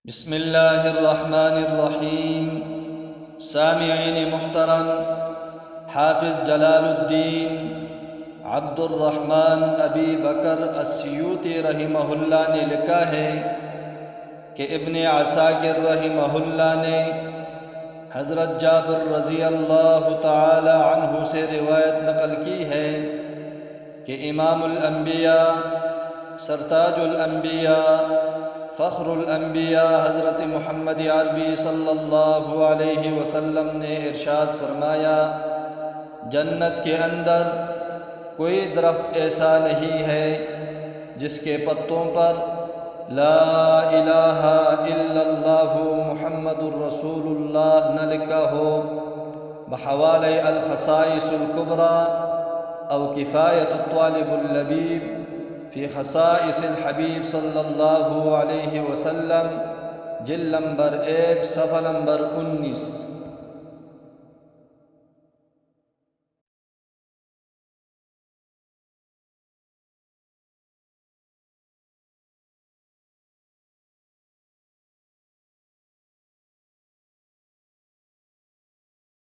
بسم اللہ الرحمن الرحیم۔ سامعین محترم، حافظ جلال الدین عبد الرحمن ابی بکر السیوطی رحمہ اللہ نے لکھا ہے کہ ابن عساکر رحمہ اللہ نے حضرت جابر رضی اللہ تعالی عنہ سے روایت نقل کی ہے کہ امام الانبیاء، سرتاج الانبیاء، فخر الانبیاء حضرت محمد عربی صلی اللہ علیہ وسلم نے ارشاد فرمایا، جنت کے اندر کوئی درخت ایسا نہیں ہے جس کے پتوں پر لا الہ الا اللہ محمد الرسول اللہ نہ لکھا ہو، بحوالِ الخصائص الکبریٰ او کفایت الطالب اللبیب فی خصائص الحبیب صلی اللہ علیہ وسلم، جلد نمبر 1 صفحہ نمبر 19۔